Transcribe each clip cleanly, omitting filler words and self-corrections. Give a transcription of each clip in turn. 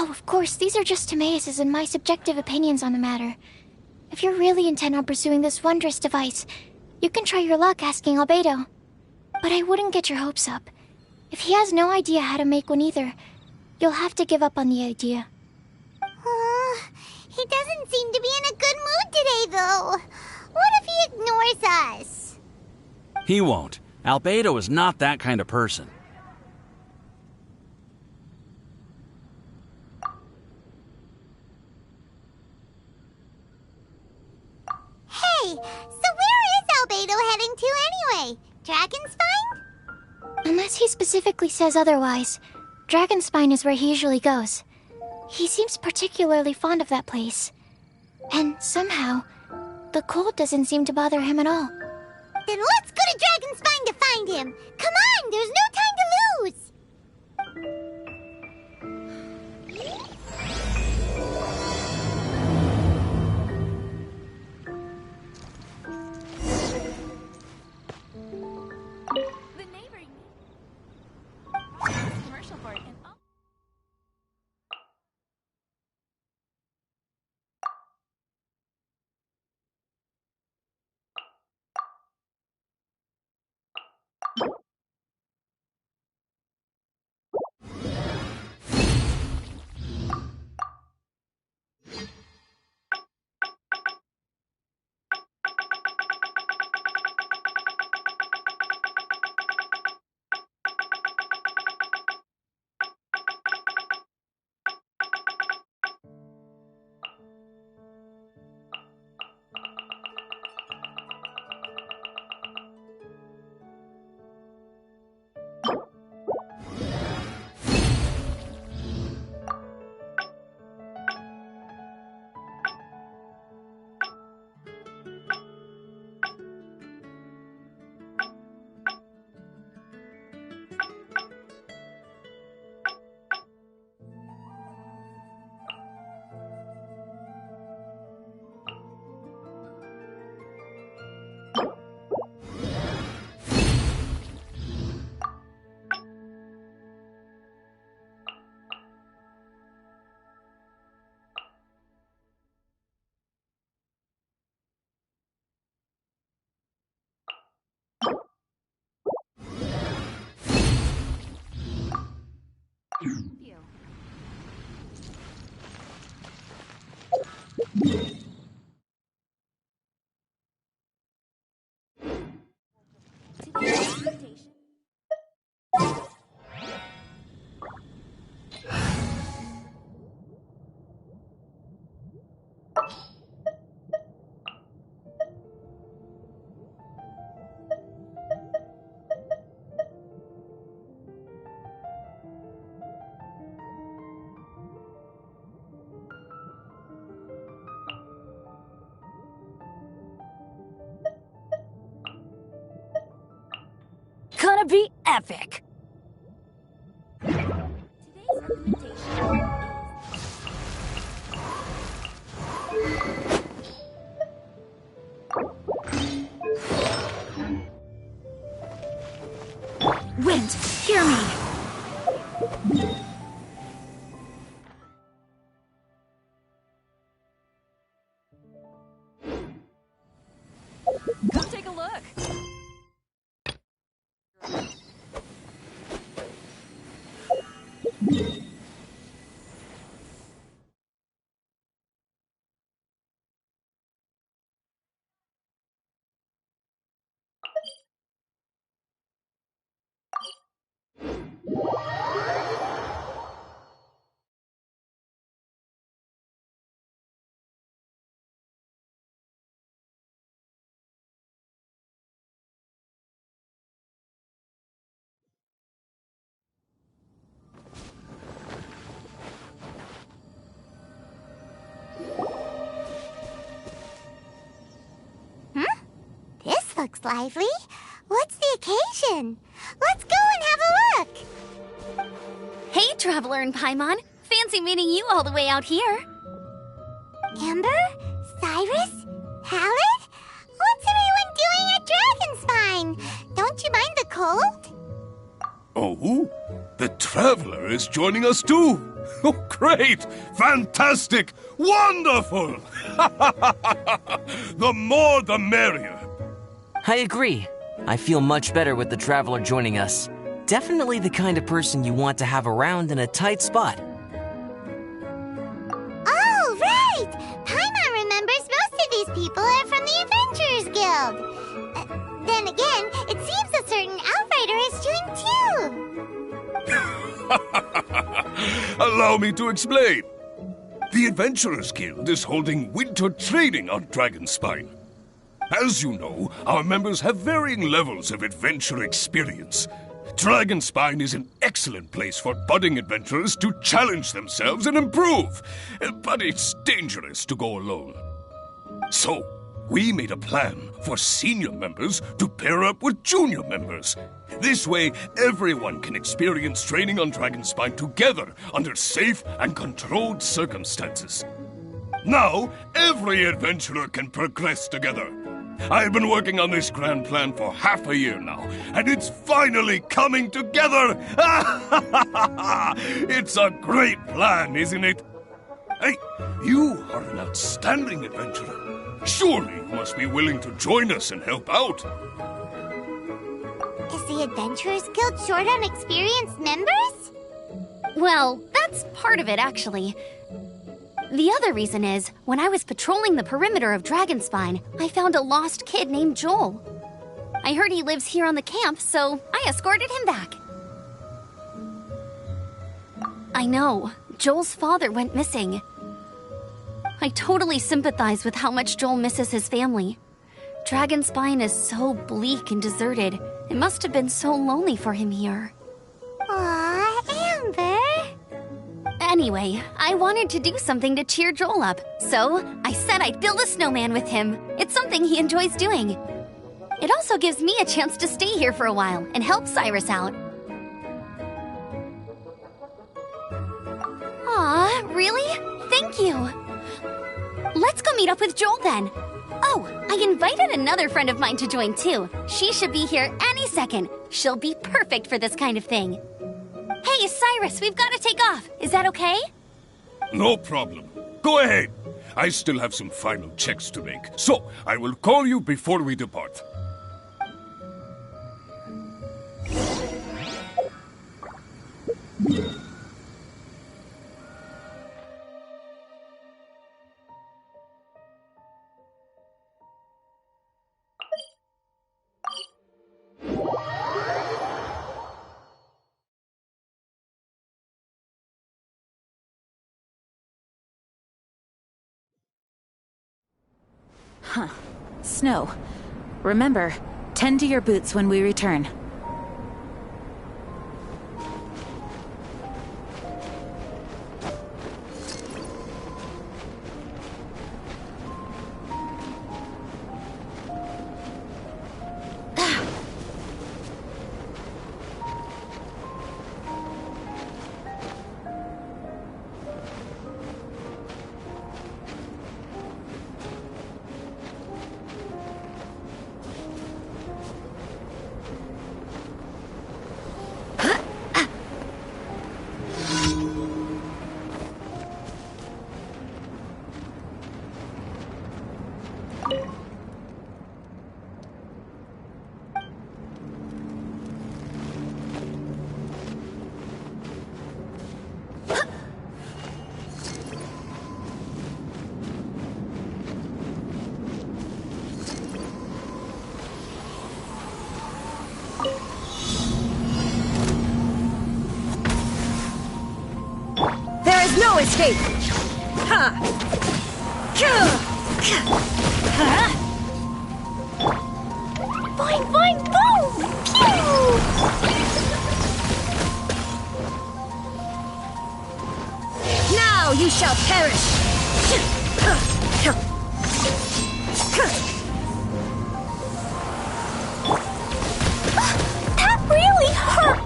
Oh, of course, these are just Timaeus' and my subjective opinions on the matter. If you're really intent on pursuing this wondrous device, you can try your luck asking Albedo. But I wouldn't get your hopes up. If he has no idea how to make one either, you'll have to give up on the idea. He doesn't seem to be in a good mood today, though. What if he ignores us? He won't. Albedo is not that kind of person. Hey, so where is Albedo heading to anyway? Dragonspine? Unless he specifically says otherwise, Dragonspine is where he usually goes. He seems particularly fond of that place. And somehow, the cold doesn't seem to bother him at all. Then let's go to Dragonspine to find him! Come on, there's no time to lose! The neighboring commercial for it and gonna be epic! Wind, hear me! come take a look. This looks lively. What's the occasion? Let's go and have a look! Hey, Traveler and Paimon. Fancy meeting you all the way out here. Amber? Cyrus? Halid? What's everyone doing at Dragonspine? Don't you mind the cold? Oh, the Traveler is joining us too. Oh, great! Fantastic! Wonderful! The more the merrier. I agree. I feel much better with the traveler joining us. Definitely the kind of person you want to have around in a tight spot. Oh, right! Paimon remembers most of these people are from the Adventurers Guild. Then again, it seems a certain outrider has joined too. Allow me to explain. The Adventurers Guild is holding winter training on Dragonspine. As you know, our members have varying levels of adventure experience. Dragonspine is an excellent place for budding adventurers to challenge themselves and improve, but it's dangerous to go alone. So, we made a plan for senior members to pair up with junior members. This way, everyone can experience training on Dragonspine together under safe and controlled circumstances. Now, every adventurer can progress together. I've been working on this grand plan for half a year now, and it's finally coming together! It's a great plan, isn't it? Hey, you are an outstanding adventurer. Surely you must be willing to join us and help out. Is the Adventurers Guild short on experienced members? Well, that's part of it, actually. The other reason is, when I was patrolling the perimeter of Dragonspine, I found a lost kid named Joel. I heard he lives here on the camp, so I escorted him back. I know, Joel's father went missing. I totally sympathize with how much Joel misses his family. Dragonspine is so bleak and deserted. It must have been so lonely for him here. Aw, Amber. Anyway, I wanted to do something to cheer Joel up, so I said I'd build a snowman with him. It's something he enjoys doing. It also gives me a chance to stay here for a while and help Cyrus out. Aw, really? Thank you. Let's go meet up with Joel then. Oh, I invited another friend of mine to join too. She should be here any second. She'll be perfect for this kind of thing. Hey, Cyrus, we've got to take off. Is that okay? No problem. Go ahead. I still have some final checks to make, so I will call you before we depart. Huh. Snow. Remember, tend to your boots when we return. No escape! Ha! Boing, boing, boom! Pew! Now you shall perish! That really hurt!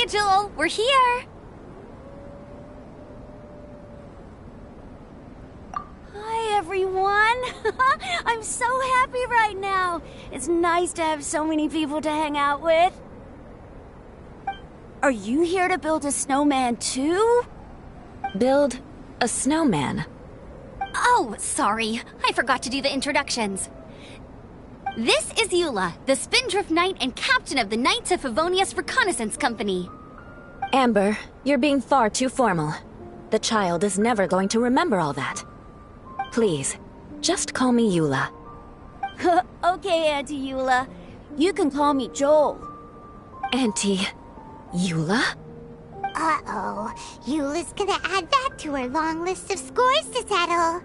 Joel. We're here. Hi, everyone. I'm so happy right now. It's nice to have so many people to hang out with. Are you here to build a snowman too? Build a snowman? Oh, sorry. I forgot to do the introductions. This is Eula, the Spindrift Knight and captain of the Knights of Favonius Reconnaissance Company. Amber, you're being far too formal. The child is never going to remember all that. Please, just call me Eula. Okay, Auntie Eula. You can call me Joel. Auntie Eula? Uh-oh. Eula's gonna add that to her long list of scores to settle.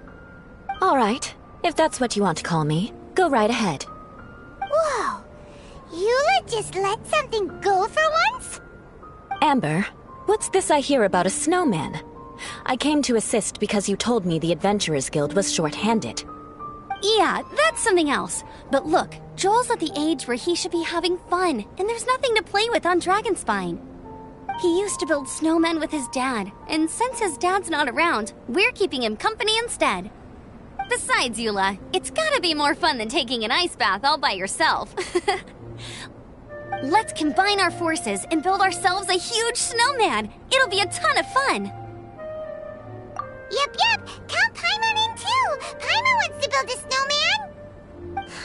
All right, if that's what you want to call me, go right ahead. Whoa! Eula just let something go for once? Amber, what's this I hear about a snowman? I came to assist because you told me the Adventurers Guild was short-handed. Yeah, that's something else. But look, Joel's at the age where he should be having fun, and there's nothing to play with on Dragonspine. He used to build snowmen with his dad, and since his dad's not around, we're keeping him company instead. Besides, Eula, it's gotta be more fun than taking an ice bath all by yourself. Let's combine our forces and build ourselves a huge snowman. It'll be a ton of fun. Yep. Count Paimon in too. Paimon wants to build a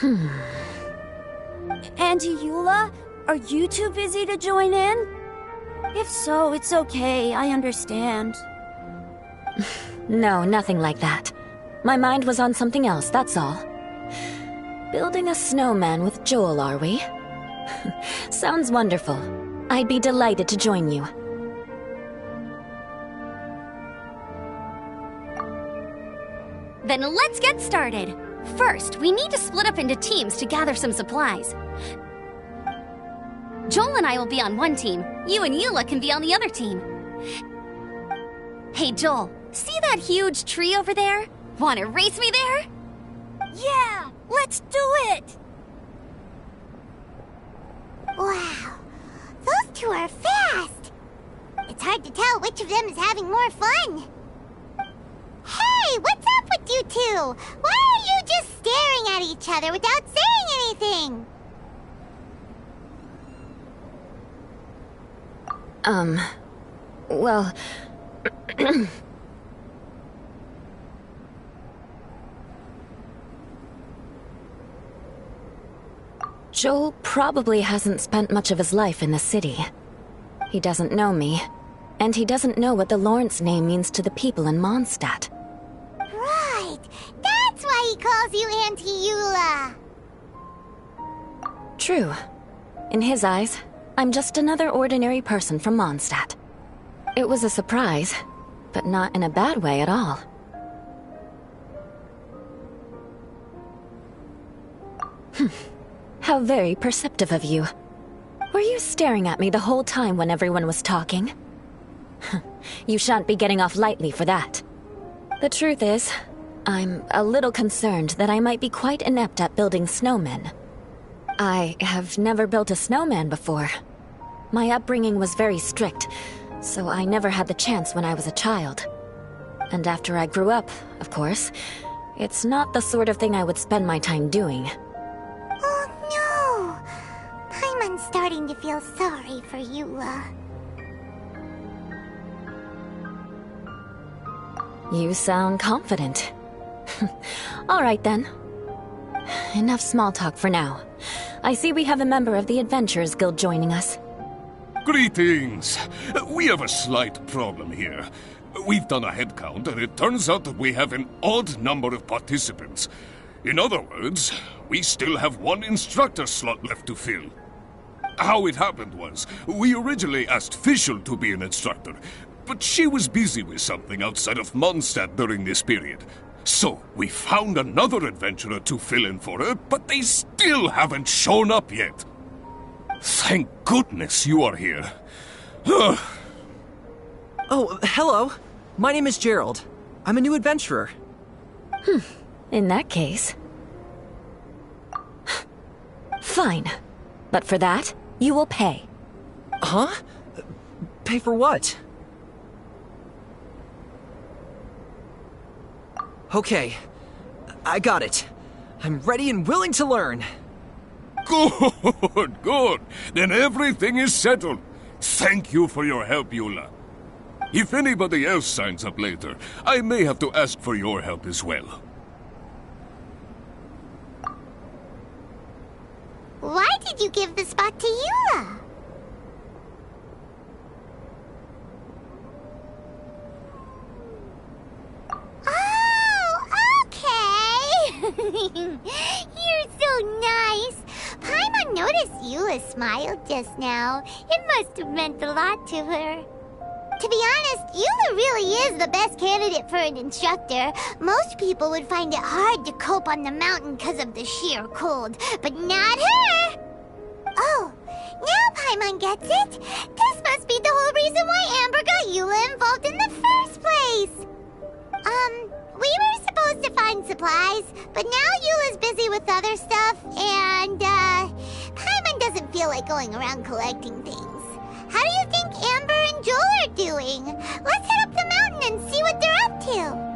snowman. Auntie Eula, are you too busy to join in? If so, it's okay. I understand. No, nothing like that. My mind was on something else, that's all. Building a snowman with Joel, are we? Sounds wonderful. I'd be delighted to join you. Then let's get started. First, we need to split up into teams to gather some supplies. Joel and I will be on one team. You and Eula can be on the other team. Hey, Joel, see that huge tree over there? Want to race me there? Yeah, let's do it! Wow. Those two are fast. It's hard to tell which of them is having more fun. Hey, what's up with you two? Why are you just staring at each other without saying anything? Well... Joel probably hasn't spent much of his life in the city. He doesn't know me, and he doesn't know what the Lawrence name means to the people in Mondstadt. Right. That's why he calls you Auntie Eula. True. In his eyes, I'm just another ordinary person from Mondstadt. It was a surprise, but not in a bad way at all. How very perceptive of you. Were you staring at me the whole time when everyone was talking? You shan't be getting off lightly for that. The truth is, I'm a little concerned that I might be quite inept at building snowmen. I have never built a snowman before. My upbringing was very strict, so I never had the chance when I was a child. And after I grew up, of course, it's not the sort of thing I would spend my time doing. Oh no! Paimon's starting to feel sorry for Eula. You sound confident. All right then. Enough small talk for now. I see we have a member of the Adventurers Guild joining us. Greetings. We have a slight problem here. We've done a head count, and it turns out that we have an odd number of participants. In other words, we still have one instructor slot left to fill. How it happened was, we originally asked Fischl to be an instructor, but she was busy with something outside of Mondstadt during this period. So, we found another adventurer to fill in for her, but they still haven't shown up yet. Thank goodness you are here. Oh, hello. My name is Gerald. I'm a new adventurer. In that case... Fine. But for that, you will pay. Huh? Pay for what? Okay, I got it. I'm ready and willing to learn. Good, good. Then everything is settled. Thank you for your help, Eula. If anybody else signs up later, I may have to ask for your help as well. Why did you give the spot to Eula? Oh, okay. You're so nice. Paimon noticed Eula smiled just now. It must have meant a lot to her. To be honest, Eula really is the best candidate for an instructor. Most people would find it hard to cope on the mountain because of the sheer cold, but not her! Oh, now Paimon gets it. This must be the whole reason why Amber got Eula involved in the first place. We were supposed to find supplies, but now Eula's busy with other stuff, and, Paimon doesn't feel like going around collecting things. How do you think Amber and Joel are doing? Let's head up the mountain and see what they're up to.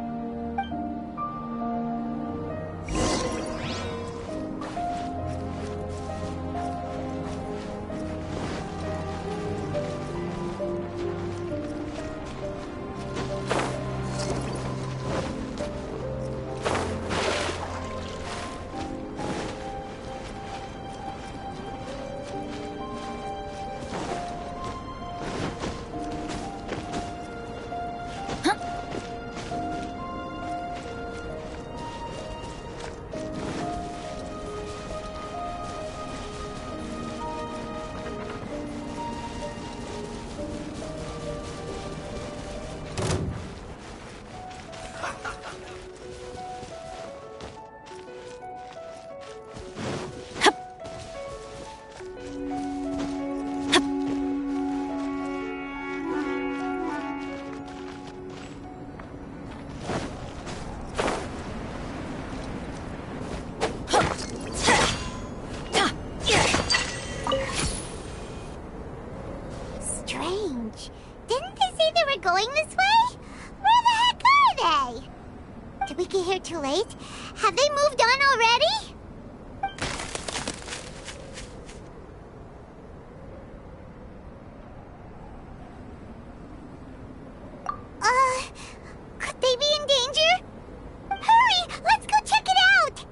Strange. Didn't they say they were going this way? Where the heck are they? Did we get here too late? Have they moved on already? Could they be in danger? Hurry! Let's go check it out!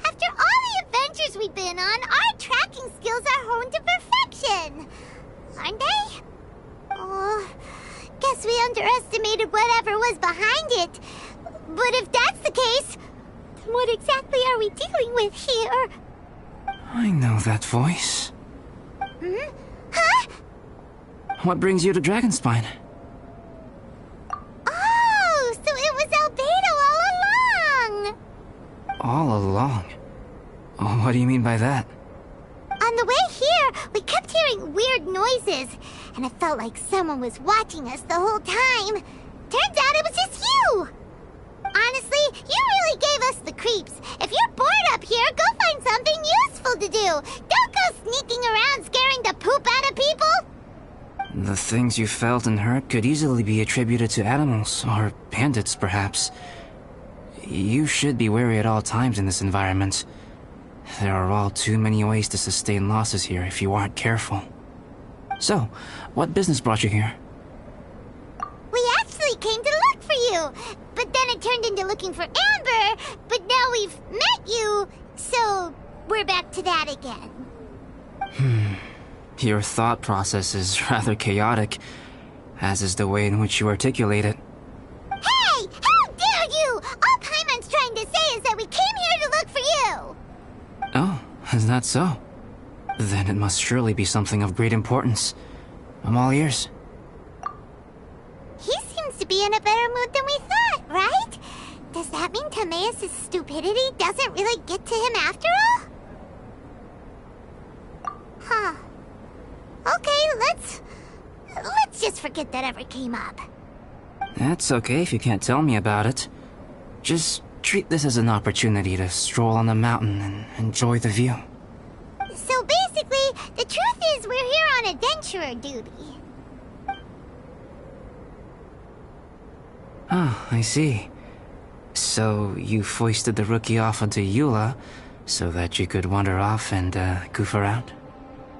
After all the adventures we've been on, our tracking skills are honed to perfection. Aren't they? Oh, guess we underestimated whatever was behind it. But if that's the case, then what exactly are we dealing with here? I know that voice. Hmm? Huh? What brings you to Dragonspine? Oh, so it was Albedo all along! All along? Oh, what do you mean by that? On the way here, we kept hearing weird noises, and it felt like someone was watching us the whole time. Turns out it was just you! Honestly, you really gave us the creeps. If you're bored up here, go find something useful to do. Don't go sneaking around scaring the poop out of people! The things you felt and heard could easily be attributed to animals or bandits, perhaps. You should be wary at all times in this environment. There are all too many ways to sustain losses here if you aren't careful. So, what business brought you here? We actually came to look for you, but then it turned into looking for Amber, but now we've met you, so we're back to that again. Your thought process is rather chaotic, as is the way in which you articulate it. Hey! How dare you! All Paimon's trying to say is that we came here to look for you! Oh, is that so? Then it must surely be something of great importance. I'm all ears. He seems to be in a better mood than we thought, right? Does that mean Timaeus' stupidity doesn't really get to him after all? Huh. Okay, let's just forget that ever came up. That's okay if you can't tell me about it. Just treat this as an opportunity to stroll on the mountain and enjoy the view. So basically, the truth is we're here on adventurer duty. Oh, I see. So you foisted the rookie off onto Eula so that you could wander off and goof around?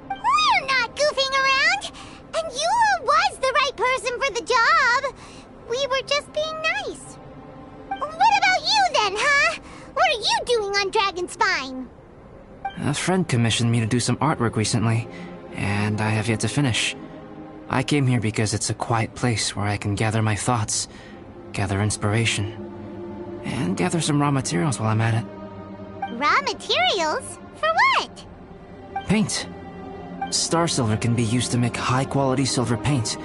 We're not goofing around! And Eula was the right person for the job! We were just being nice. What about you then, huh? What are you doing on Dragonspine? A friend commissioned me to do some artwork recently, and I have yet to finish. I came here because it's a quiet place where I can gather my thoughts, gather inspiration, and gather some raw materials while I'm at it. Raw materials? For what? Paint. Star silver can be used to make high-quality silver paint.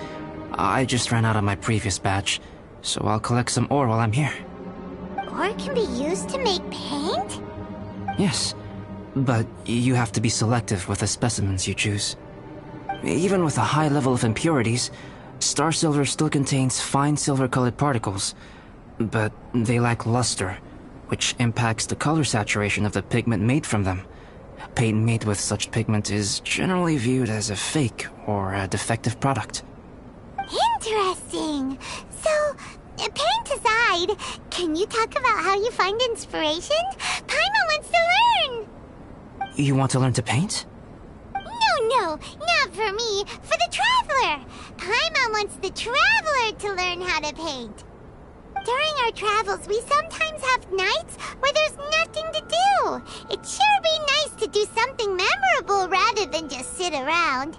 I just ran out of my previous batch, so I'll collect some ore while I'm here. Ore can be used to make paint? Yes, but you have to be selective with the specimens you choose. Even with a high level of impurities, star silver still contains fine silver-colored particles, but they lack luster, which impacts the color saturation of the pigment made from them. Paint made with such pigment is generally viewed as a fake or a defective product. Interesting. So, paint aside, can you talk about how you find inspiration? Paimon wants to learn! You want to learn to paint? No, not for me. For the Traveler. Paimon wants the Traveler to learn how to paint. During our travels, we sometimes have nights where there's nothing to do. It'd sure be nice to do something memorable rather than just sit around.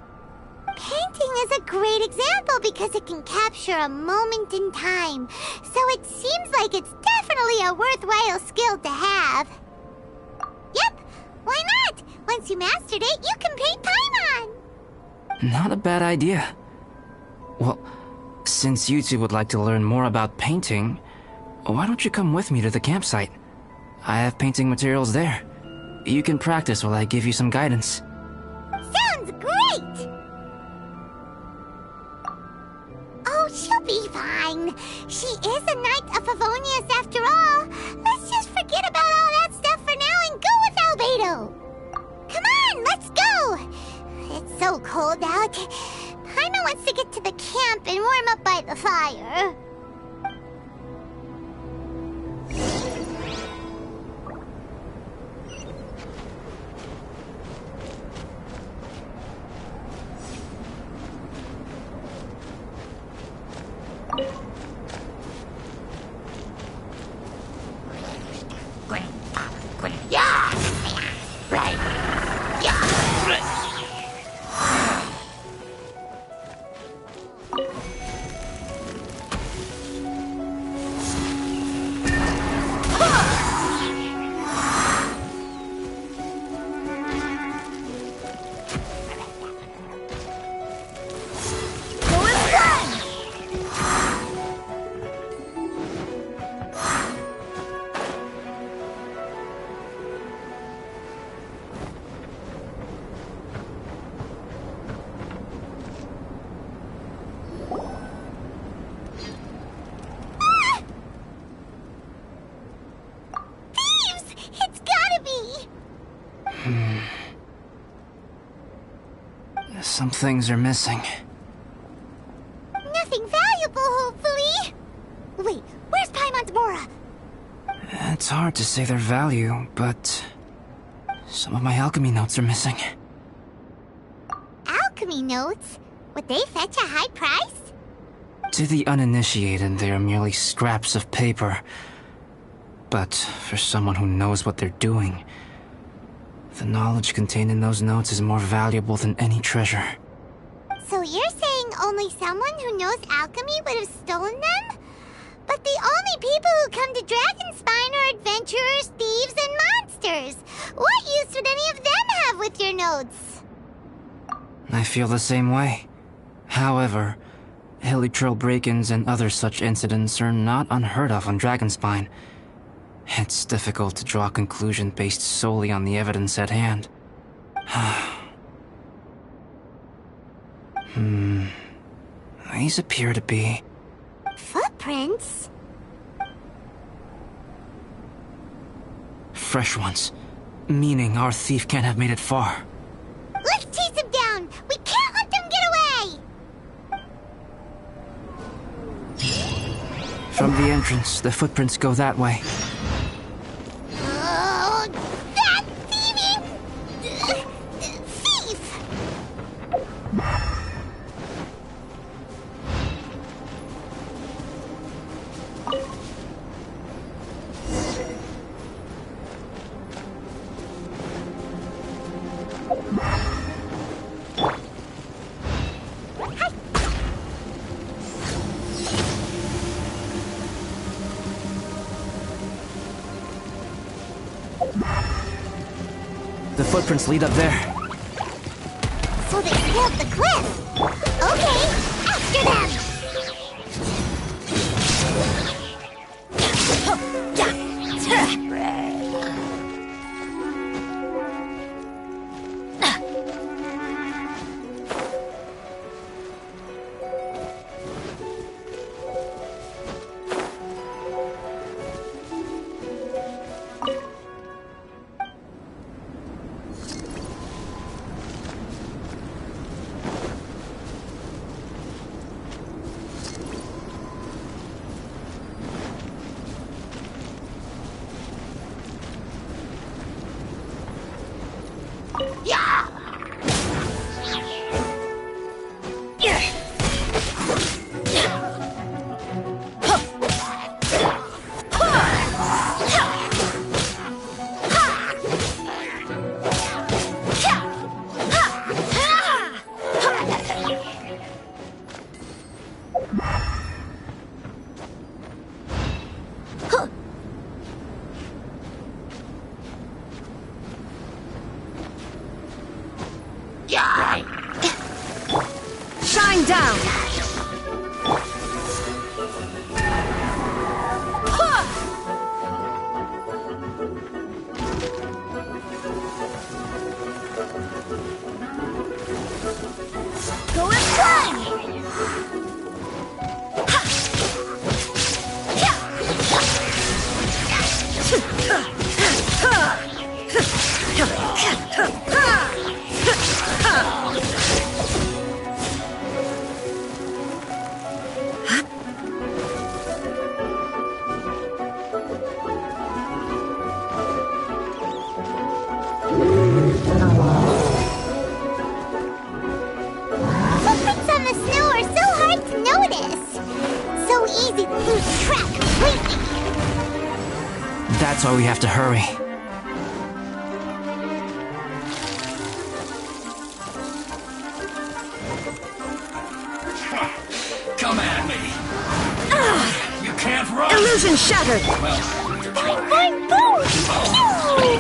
Painting is a great example because it can capture a moment in time. So it seems like it's definitely a worthwhile skill to have. Yep, why not? Once you mastered it, you can paint Paimon. Not a bad idea. Well, since you two would like to learn more about painting, why don't you come with me to the campsite? I have painting materials there. You can practice while I give you some guidance. Sounds great! Oh, she'll be fine. She is a Knight of Favonius after all. Let's just forget about all that stuff for now and go with Albedo. Come on, let's go! It's so cold out. Paimon wants to get to the camp and warm up by the fire. Some things are missing. Nothing valuable, hopefully. Wait, Where's Paimon's Mora? It's hard to say their value, but some of my alchemy notes are missing. Alchemy notes? Would they fetch a high price? To the uninitiated, they are merely scraps of paper. But for someone who knows what they're doing, the knowledge contained in those notes is more valuable than any treasure. So you're saying only someone who knows alchemy would have stolen them? But the only people who come to Dragonspine are adventurers, thieves, and monsters. What use would any of them have with your notes? I feel the same way. However, Hilichurl break-ins and other such incidents are not unheard of on Dragonspine. It's difficult to draw a conclusion based solely on the evidence at hand. These appear to be... Footprints? fresh ones. Meaning our thief can't have made it far. Let's chase him down! We can't let them get away! From the entrance, the footprints go that way. Oh, that thieving... thief! The footprints lead up there. So they scaled the cliff! Okay, after them! Shine down! Go and fly! Footprints on the snow are so hard to notice. So easy to lose track completely. That's why we have to hurry. Come at me. You can't run. Illusion shattered! Boing, boing, boom! Pew!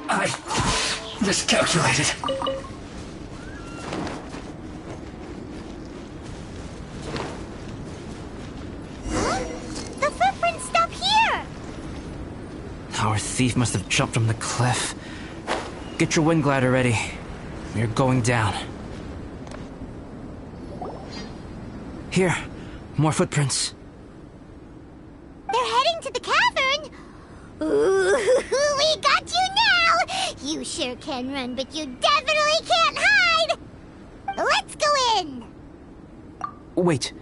I miscalculated. The footprints stop here! Our thief must have jumped from the cliff. Get your wind glider ready. We're going down. Here, more footprints. They're heading to the cavern! Ooh, we got you now! You sure can run, but you definitely can't hide! Let's go in! Wait,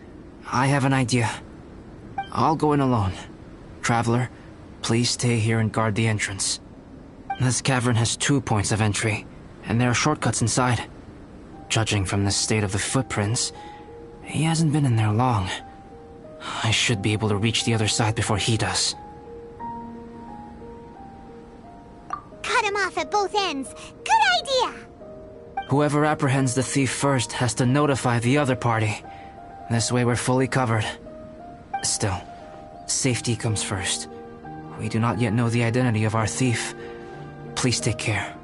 I have an idea. I'll go in alone. Traveler, please stay here and guard the entrance. This cavern has 2 points of entry, and there are shortcuts inside. Judging from the state of the footprints, he hasn't been in there long. I should be able to reach the other side before he does. Cut him off at both ends. Good idea! Whoever apprehends the thief first has to notify the other party. This way we're fully covered. Still, safety comes first. We do not yet know the identity of our thief. Please take care.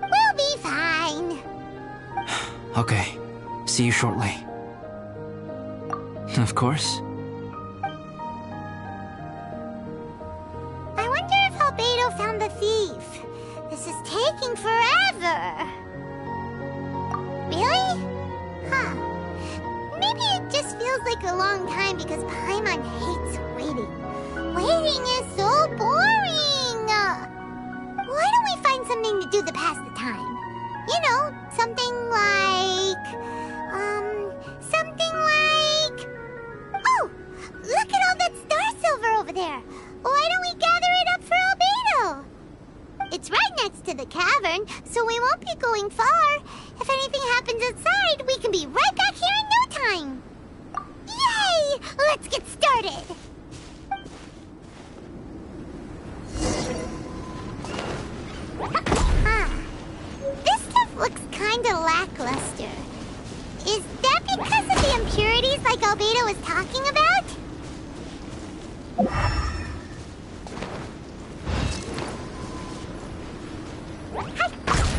We'll be fine. Okay, see you shortly. Of course. I wonder if Albedo found the thief. This is taking forever. Really? Huh. Maybe it just feels like a long time because Paimon hates waiting. Waiting is so boring! Why don't we find something to do to pass the time? You know, something like... Oh! Look at all that star silver over there! Why don't we gather it up for Albedo? It's right next to the cavern, so we won't be going far. If anything happens outside, we can be right back here in no time. Yay! Let's get started! This stuff looks kinda lackluster. Is that because of the impurities like Albedo was talking about?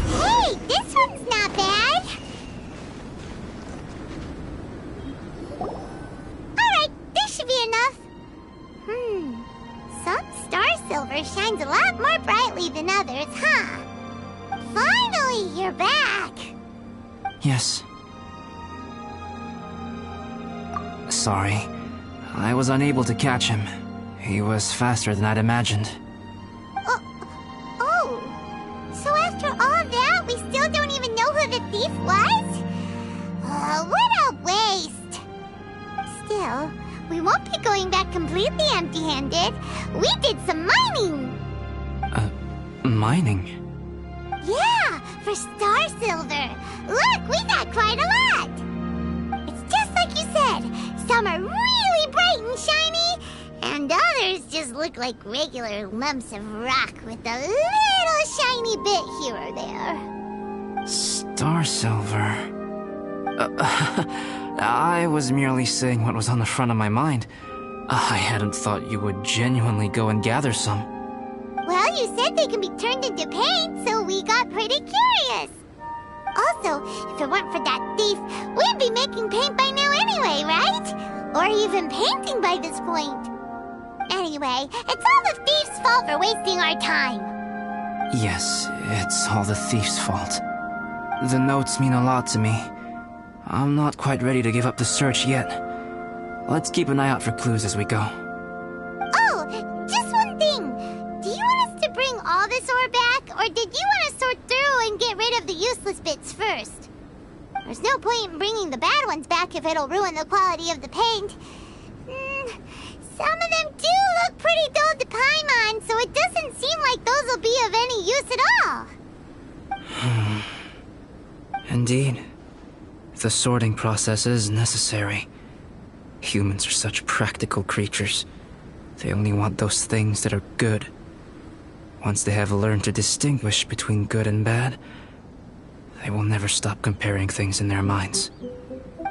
Hey, this one's not bad. Alright, this should be enough. Some star silver shines a lot more brightly than others, huh? Finally, you're back. Yes. Sorry. I was unable to catch him. He was faster than I'd imagined. So after all that, we still don't even know who the thief was? What a waste! Still, we won't be going back completely empty-handed. We did some mining! Mining? Yeah, for star silver. Look, we got quite a lot! It's just like you said. Some are really bright and shiny, and others just look like regular lumps of rock with a little shiny bit here or there. Star silver. I was merely saying what was on the front of my mind. I hadn't thought you would genuinely go and gather some. Well, you said they can be turned into paint, so we got pretty curious. Also, if it weren't for that thief, we'd be making paint by now anyway, right? Or even painting by this point. Anyway, it's all the thief's fault for wasting our time. Yes, it's all the thief's fault. The notes mean a lot to me. I'm not quite ready to give up the search yet. Let's keep an eye out for clues as we go. Oh, just one thing. Do you want us to bring all this ore back, or did you want to sort through and get rid of the useless bits first? There's no point in bringing the bad ones back if it'll ruin the quality of the paint. Some of them do look pretty dull to Paimon, so it doesn't seem like those will be of any use at all. Indeed. The sorting process is necessary. Humans are such practical creatures. They only want those things that are good. Once they have learned to distinguish between good and bad, they will never stop comparing things in their minds.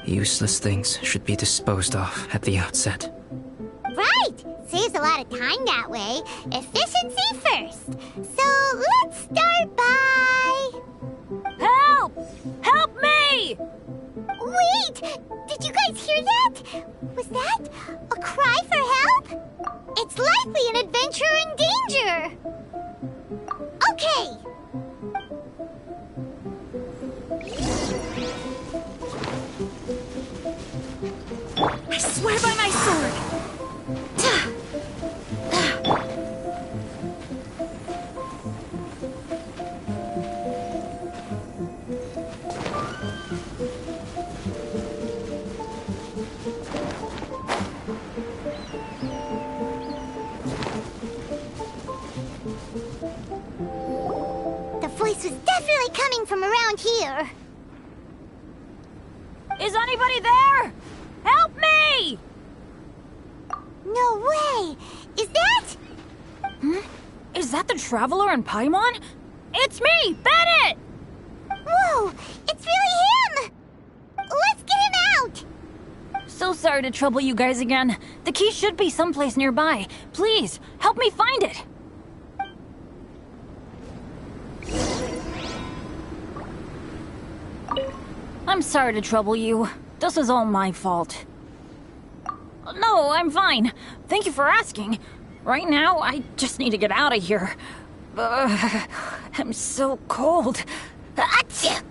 Useless things should be disposed of at the outset. Right! Saves a lot of time that way. Efficiency first. So let's start by... Help! Help me! Wait! Did you guys hear that? Was that a cry for help? It's likely an adventurer in danger. Okay. I swear by my sword! definitely coming from around here. Is anybody there? Help me! No way! Is that? Is that the Traveler and Paimon? It's me, Bennett! Whoa! It's really him! Let's get him out! So sorry to trouble you guys again. The key should be someplace nearby. Please, help me find it. I'm sorry to trouble you. This was all my fault. No, I'm fine. Thank you for asking. Right now, I just need to get out of here. I'm so cold. Achoo!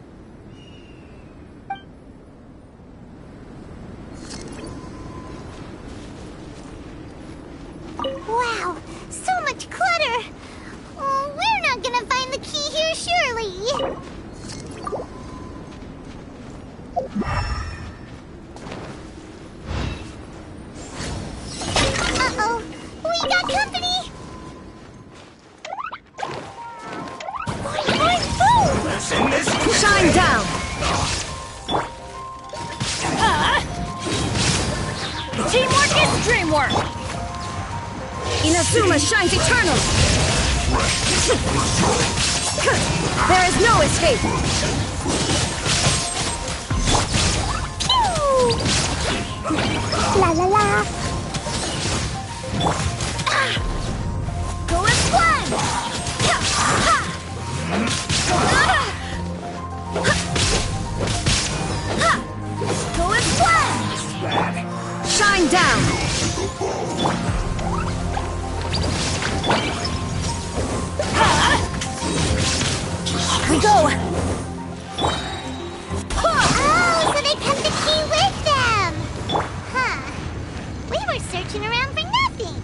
Wow, so much clutter! Oh, we're not gonna find the key here, surely! Uh-oh, we got company! Shine down! Teamwork is dreamwork! Inazuma shines eternal! There is no escape! La la la! Go as planned! Go as planned! Shine down! We go! Oh, so they kept the key with them! Huh. We were searching around for nothing!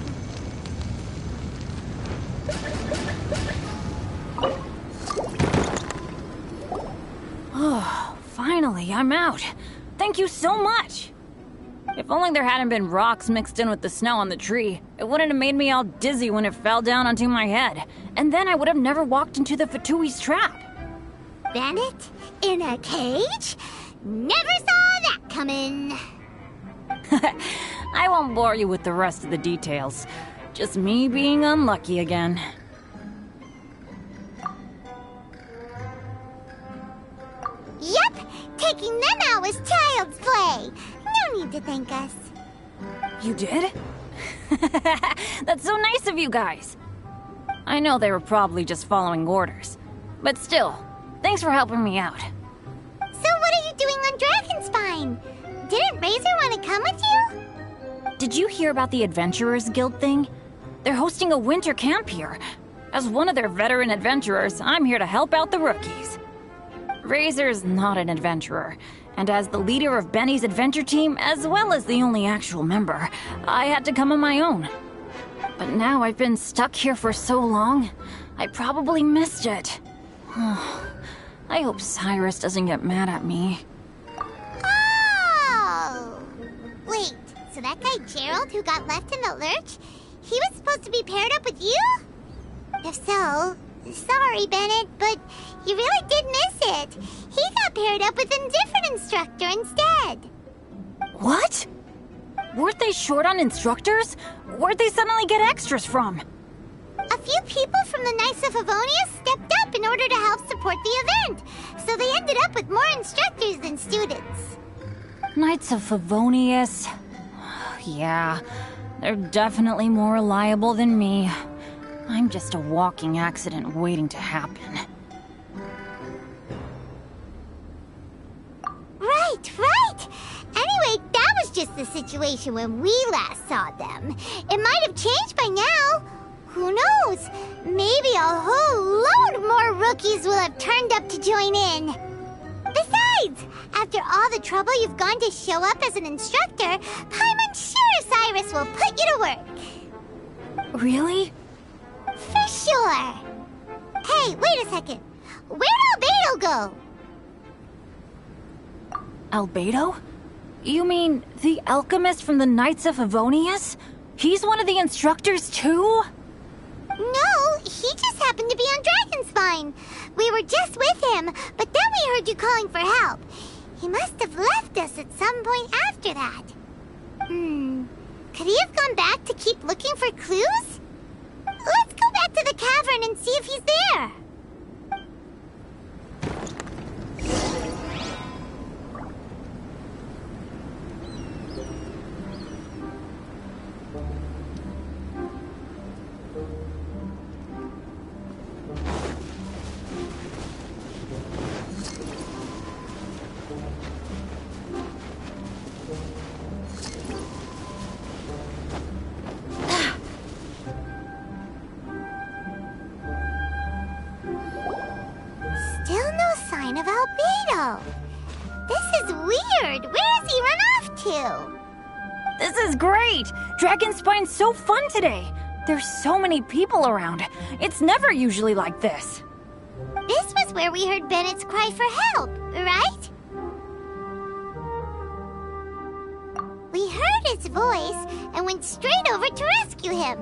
Oh, finally, I'm out. Thank you so much. If only there hadn't been rocks mixed in with the snow on the tree, it wouldn't have made me all dizzy when it fell down onto my head. And then I would have never walked into the Fatui's trap. Bandit? In a cage? Never saw that coming! I won't bore you with the rest of the details. Just me being unlucky again. Yep! Taking them out was child's play! No need to thank us. You did? That's so nice of you guys. I know they were probably just following orders. But still, thanks for helping me out. So what are you doing on Dragonspine? Didn't Razor want to come with you? Did you hear about the Adventurers Guild thing? They're hosting a winter camp here. As one of their veteran adventurers, I'm here to help out the rookies. Razor's not an adventurer, and as the leader of Benny's adventure team, as well as the only actual member, I had to come on my own. But now I've been stuck here for so long, I probably missed it. I hope Cyrus doesn't get mad at me. Oh! Wait, so that guy Gerald who got left in the lurch, he was supposed to be paired up with you? If so, sorry, Bennett, but you really did miss it. He got paired up with a different instructor instead. What? Weren't they short on instructors? Where'd they suddenly get extras from? A few people from the Knights of Avonia stepped up in order to help support the event, so they ended up with more instructors than students. Knights of Favonius. Yeah, they're definitely more reliable than me. I'm just a walking accident waiting to happen. Right! Anyway, that was just the situation when we last saw them. It might have changed by now. Who knows? Maybe a whole load more rookies will have turned up to join in. Besides, after all the trouble you've gone to show up as an instructor, I'm sure Cyrus will put you to work. Really? For sure. Hey, wait a second. Where'd Albedo go? Albedo? You mean the alchemist from the Knights of Favonius? He's one of the instructors too? No, he just happened to be on Dragonspine. We were just with him, but then we heard you calling for help. He must have left us at some point after that. Could he have gone back to keep looking for clues? Let's go back to the cavern and see if he's there. Still no sign of Albedo. This is weird. Where has he run off to? This is great! Dragonspine's so fun today! There's so many people around. It's never usually like this. This was where we heard Bennett's cry for help, right? We heard his voice and went straight over to rescue him.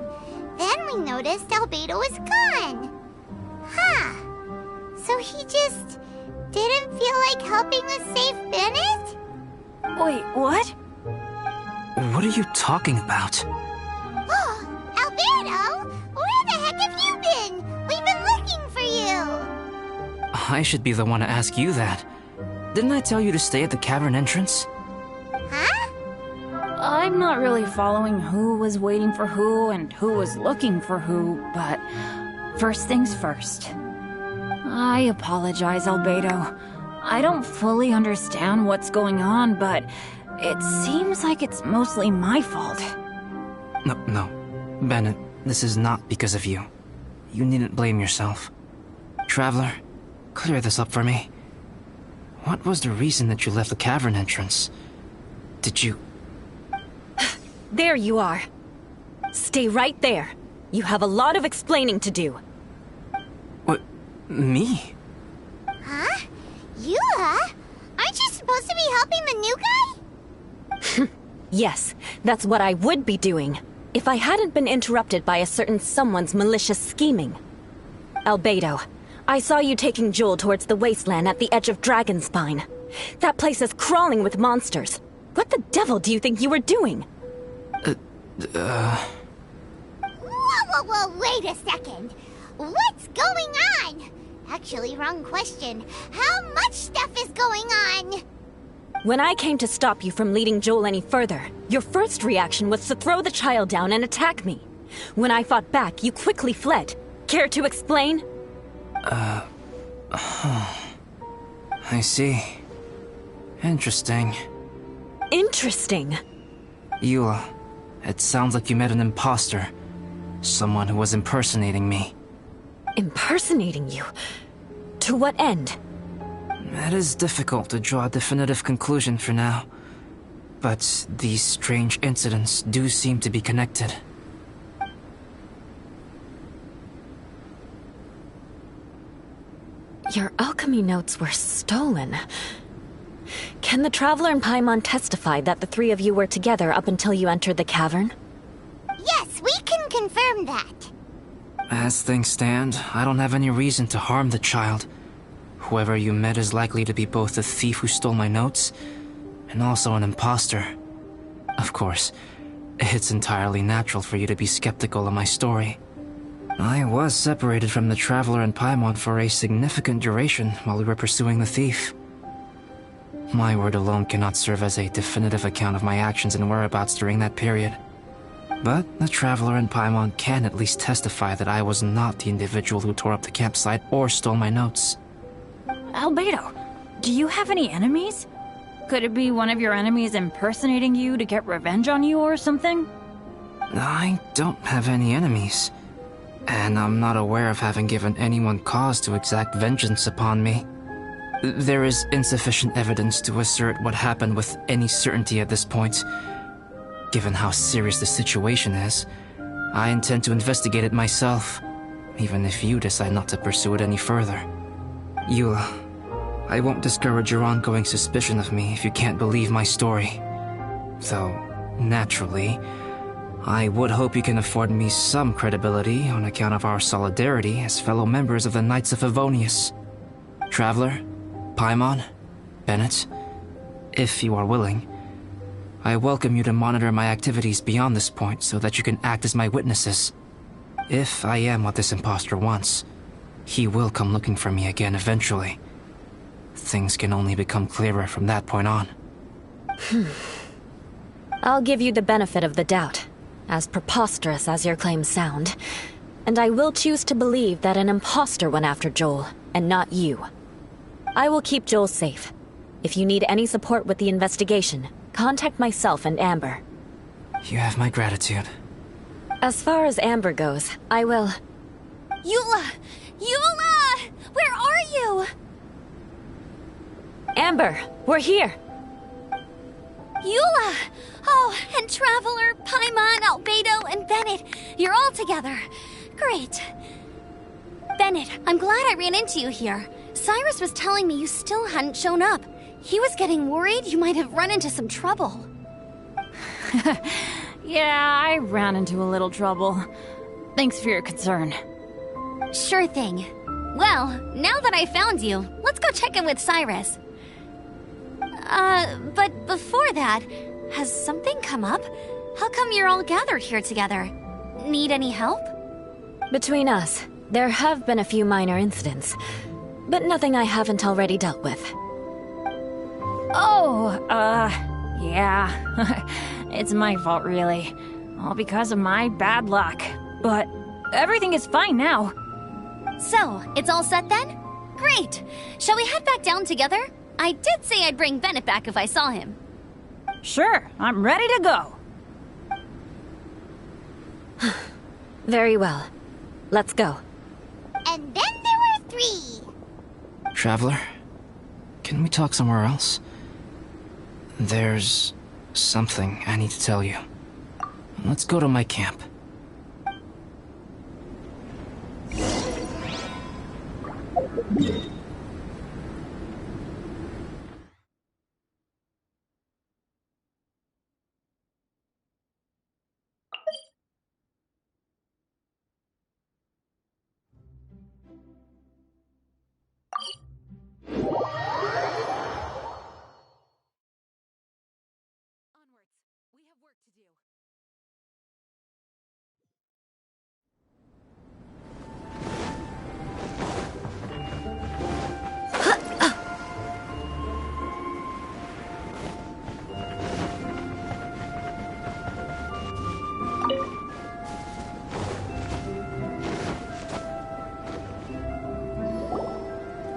Then we noticed Albedo was gone. Huh. So he just didn't feel like helping us save Bennett? Wait, what? What are you talking about? Oh, Albedo! Where the heck have you been? We've been looking for you! I should be the one to ask you that. Didn't I tell you to stay at the cavern entrance? Huh? I'm not really following who was waiting for who and who was looking for who, but first things first. I apologize, Albedo. I don't fully understand what's going on, but it seems like it's mostly my fault. No. Bennett, this is not because of you. You needn't blame yourself. Traveler, clear this up for me. What was the reason that you left the cavern entrance? Did you... There you are. Stay right there. You have a lot of explaining to do. What? Me? Huh? Eula? Aren't you supposed to be helping the new guy? Yes, that's what I would be doing, if I hadn't been interrupted by a certain someone's malicious scheming. Albedo, I saw you taking Joel towards the wasteland at the edge of Dragonspine. That place is crawling with monsters. What the devil do you think you were doing? Whoa, wait a second. What's going on? Actually, wrong question. How much stuff is going on? When I came to stop you from leading Joel any further, your first reaction was to throw the child down and attack me. When I fought back, you quickly fled. Care to explain? I see. Interesting. Interesting. Eula, it sounds like you met an imposter. Someone who was impersonating me. Impersonating you? To what end? It is difficult to draw a definitive conclusion for now. But these strange incidents do seem to be connected. Your alchemy notes were stolen. Can the Traveler and Paimon testify that the three of you were together up until you entered the cavern? Yes, we can confirm that. As things stand, I don't have any reason to harm the child. Whoever you met is likely to be both the thief who stole my notes, and also an imposter. Of course, it's entirely natural for you to be skeptical of my story. I was separated from the Traveler and Paimon for a significant duration while we were pursuing the thief. My word alone cannot serve as a definitive account of my actions and whereabouts during that period. But the Traveler and Paimon can at least testify that I was not the individual who tore up the campsite or stole my notes. Albedo, do you have any enemies? Could it be one of your enemies impersonating you to get revenge on you or something? I don't have any enemies. And I'm not aware of having given anyone cause to exact vengeance upon me. There is insufficient evidence to assert what happened with any certainty at this point. Given how serious the situation is, I intend to investigate it myself, even if you decide not to pursue it any further. Eula, I won't discourage your ongoing suspicion of me if you can't believe my story. Though, naturally, I would hope you can afford me some credibility on account of our solidarity as fellow members of the Knights of Favonius. Traveler, Paimon, Bennett, if you are willing, I welcome you to monitor my activities beyond this point so that you can act as my witnesses. If I am what this imposter wants, he will come looking for me again eventually. Things can only become clearer from that point on. I'll give you the benefit of the doubt, as preposterous as your claims sound. And I will choose to believe that an imposter went after Joel, and not you. I will keep Joel safe. If you need any support with the investigation, contact myself and Amber. You have my gratitude. As far as Amber goes, I will... Eula! Eula! Where are you? Amber, we're here! Eula! Oh, and Traveler, Paimon, Albedo, and Bennett. You're all together. Great. Bennett, I'm glad I ran into you here. Cyrus was telling me you still hadn't shown up. He was getting worried you might have run into some trouble. Yeah, I ran into a little trouble. Thanks for your concern. Sure thing. Well, now that I found you, let's go check in with Cyrus. But before that, has something come up? How come you're all gathered here together? Need any help? Between us, there have been a few minor incidents, but nothing I haven't already dealt with. Oh, yeah. It's my fault, really. All because of my bad luck. But everything is fine now. So, it's all set then? Great! Shall we head back down together? I did say I'd bring Bennett back if I saw him. Sure, I'm ready to go. Very well. Let's go. And then there were 3. Traveler, can we talk somewhere else? There's something I need to tell you. Let's go to my camp.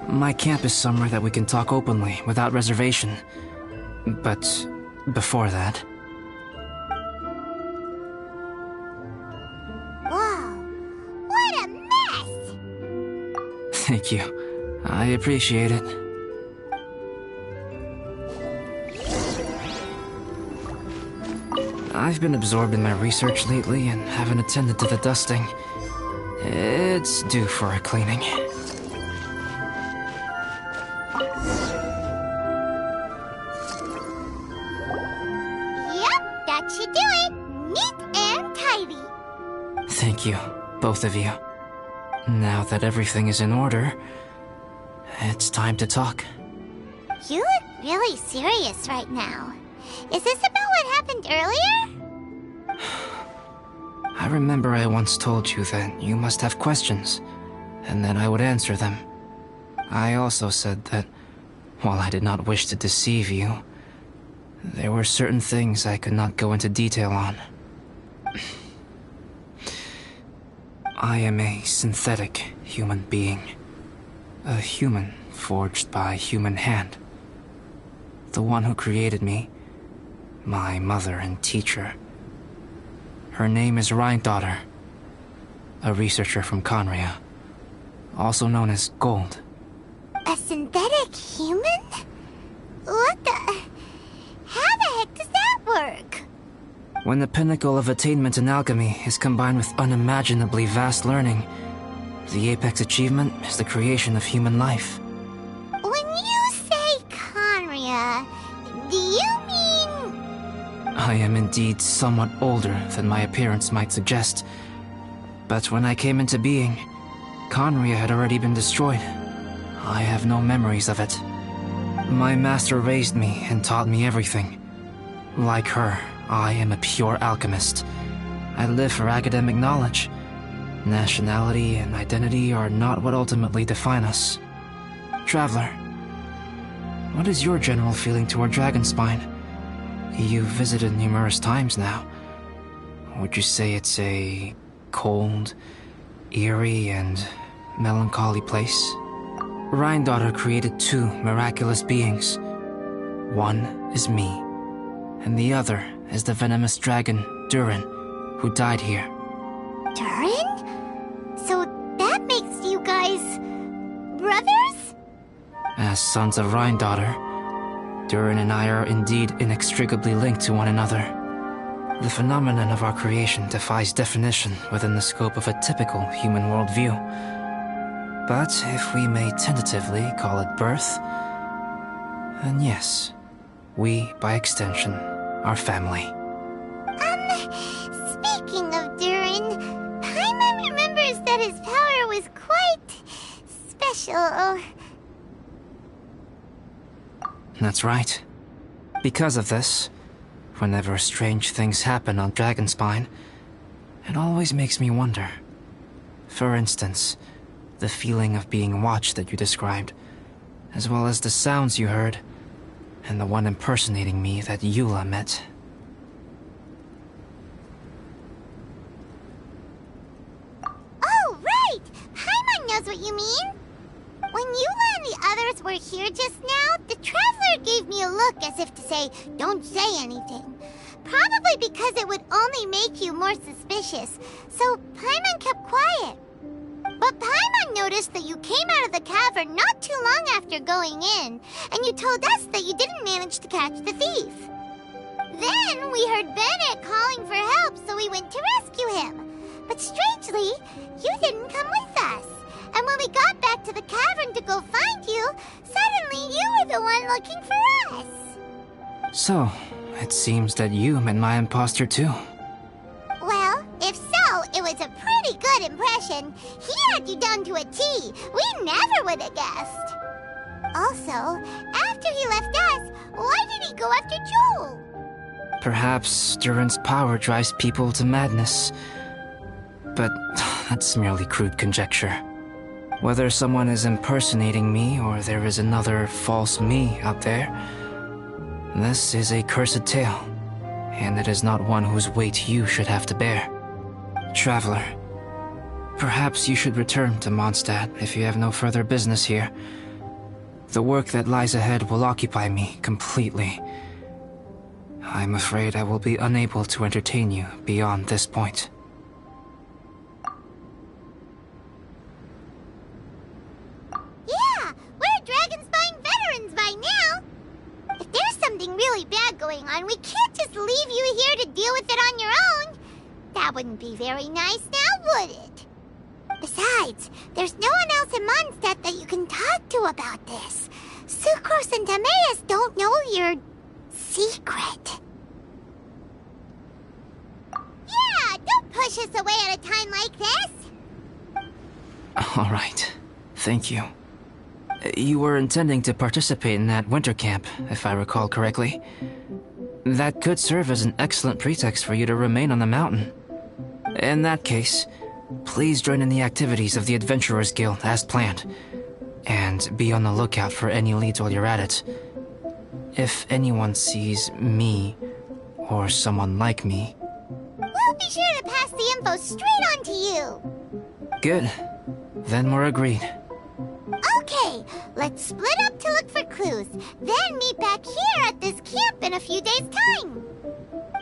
My camp is somewhere that we can talk openly, without reservation. But before that... Whoa! What a mess! Thank you. I appreciate it. I've been absorbed in my research lately and haven't attended to the dusting. It's due for a cleaning. That should do it! Neat and tidy! Thank you, both of you. Now that everything is in order, it's time to talk. You look really serious right now. Is this about what happened earlier? I remember I once told you that you must have questions, and that I would answer them. I also said that, while I did not wish to deceive you, there were certain things I could not go into detail on. I am a synthetic human being. A human forged by human hand. The one who created me, my mother and teacher. Her name is Rhine-daughter, a researcher from Conria, also known as Gold. A synthetic human? What the... How the heck does that work? When the pinnacle of attainment in alchemy is combined with unimaginably vast learning, the apex achievement is the creation of human life. When you say Conria, do you mean... I am indeed somewhat older than my appearance might suggest, but when I came into being, Conria had already been destroyed. I have no memories of it. My master raised me and taught me everything. Like her, I am a pure alchemist. I live for academic knowledge. Nationality and identity are not what ultimately define us. Traveler, what is your general feeling toward Dragonspine? You've visited numerous times now. Would you say it's a cold, eerie, and melancholy place? Rhine-daughter created two miraculous beings. One is me, and the other is the venomous dragon, Durin, who died here. Durin? So that makes you guys... brothers? As sons of Rhine-daughter, Durin and I are indeed inextricably linked to one another. The phenomenon of our creation defies definition within the scope of a typical human worldview. But if we may tentatively call it birth, then yes, we, by extension, are family. Speaking of Durin, Paimon remembers that his power was quite... special. That's right. Because of this, whenever strange things happen on Dragonspine, it always makes me wonder. For instance, the feeling of being watched that you described, as well as the sounds you heard, and the one impersonating me that Eula met. Oh, right! Paimon knows what you mean! When Eula and the others were here just now, the Traveler gave me a look as if to say, don't say anything. Probably because it would only make you more suspicious, so Paimon kept quiet. But Paimon noticed that you came out of the cavern not too long after going in, and you told us that you didn't manage to catch the thief. Then we heard Bennett calling for help, so we went to rescue him. But strangely, you didn't come with us. And when we got back to the cavern to go find you, suddenly you were the one looking for us. So, it seems that you met my imposter too. Well, if so, it was a pretty good impression. He had you down to a T. We never would have guessed. Also, after he left us, why did he go after Joel? Perhaps Durin's power drives people to madness. But that's merely crude conjecture. Whether someone is impersonating me or there is another false me out there, this is a cursed tale, and it is not one whose weight you should have to bear. Traveler, perhaps you should return to Mondstadt if you have no further business here. The work that lies ahead will occupy me completely. I'm afraid I will be unable to entertain you beyond this point. Yeah, we're Dragonspine veterans by now. If there's something really bad going on, we can't just leave you here to deal with it on your own. That wouldn't be very nice now, would it? Besides, there's no one else in Mondstadt that you can talk to about this. Sucrose and Timaeus don't know your secret. Yeah, don't push us away at a time like this. All right. Thank you. You were intending to participate in that winter camp, if I recall correctly. That could serve as an excellent pretext for you to remain on the mountain. In that case, please join in the activities of the Adventurers Guild as planned, and be on the lookout for any leads while you're at it. If anyone sees me, or someone like me... We'll be sure to pass the info straight on to you. Good. Then we're agreed. Okay, let's split up to look for clues, then meet back here at this camp in a few days' time.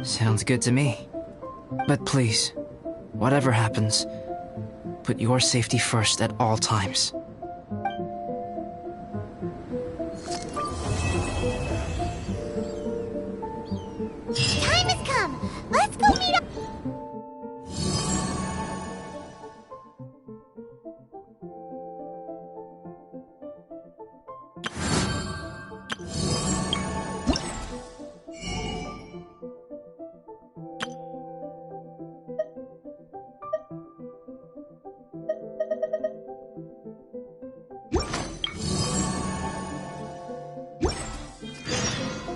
Sounds good to me. But please, whatever happens, put your safety first at all times. Time has come. Let's go meet up.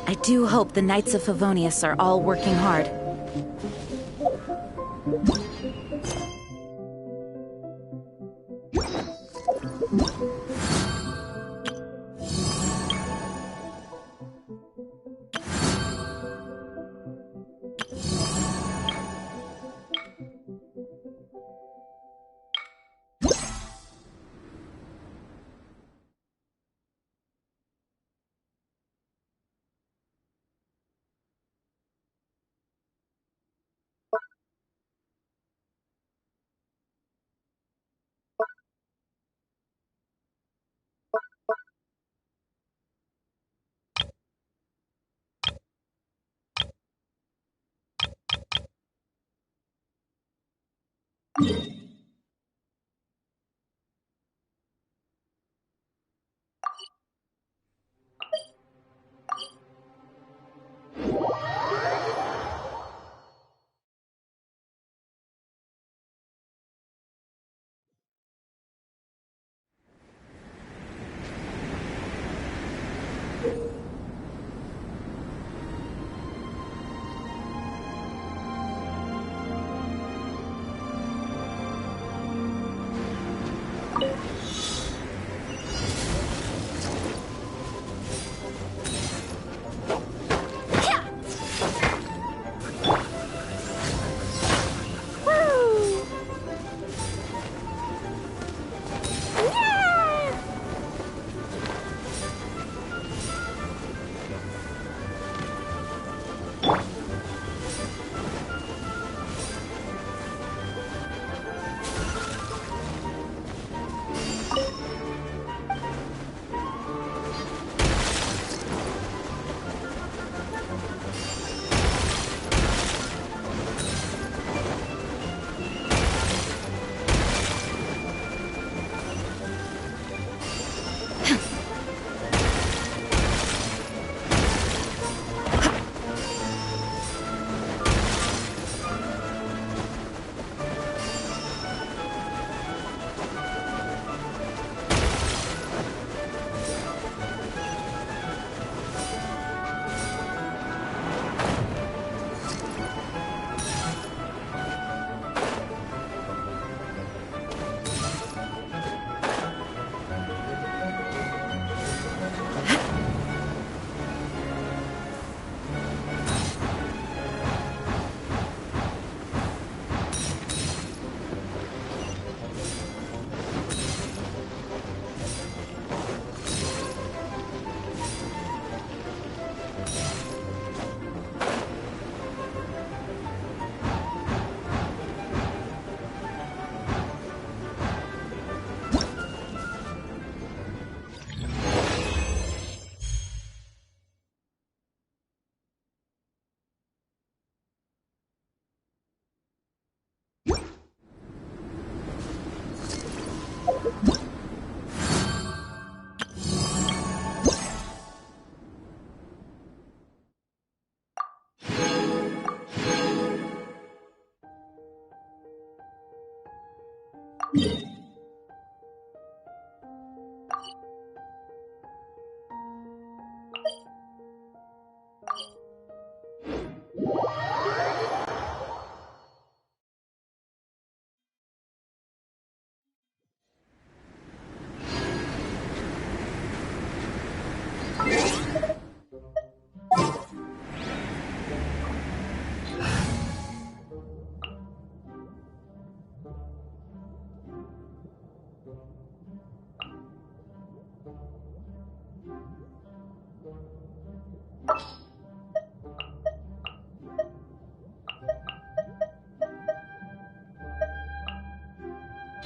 I do hope the Knights of Favonius are all working hard.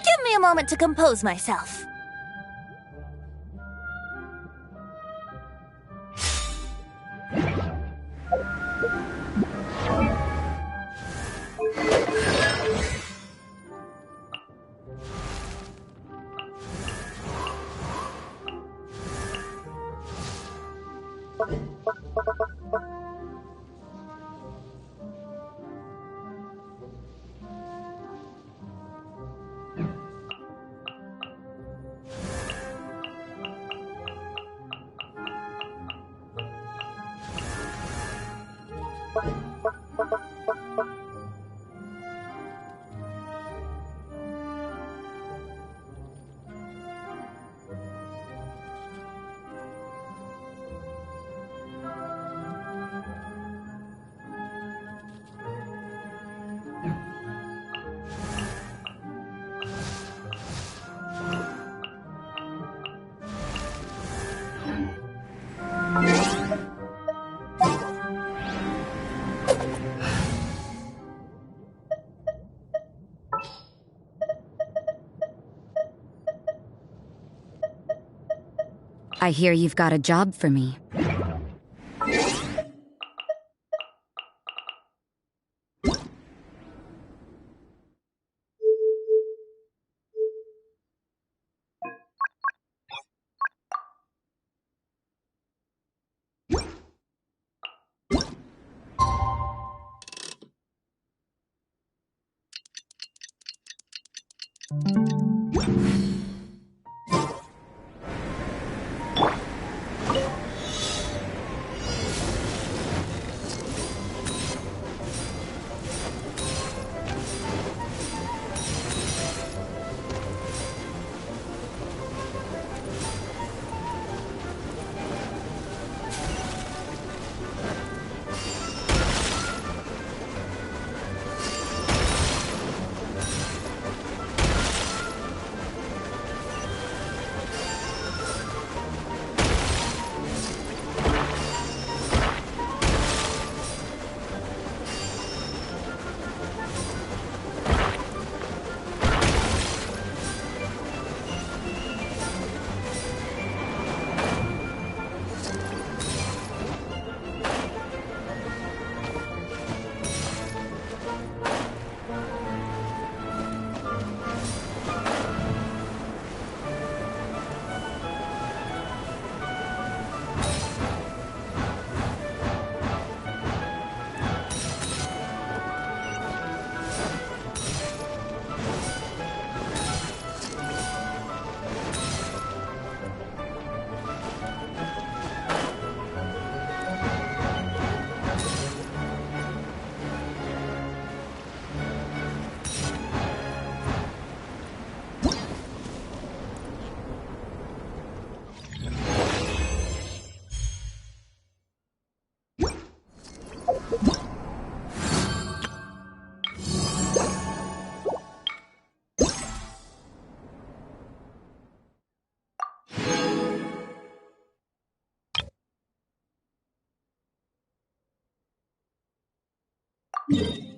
Give me a moment to compose myself. I hear you've got a job for me. You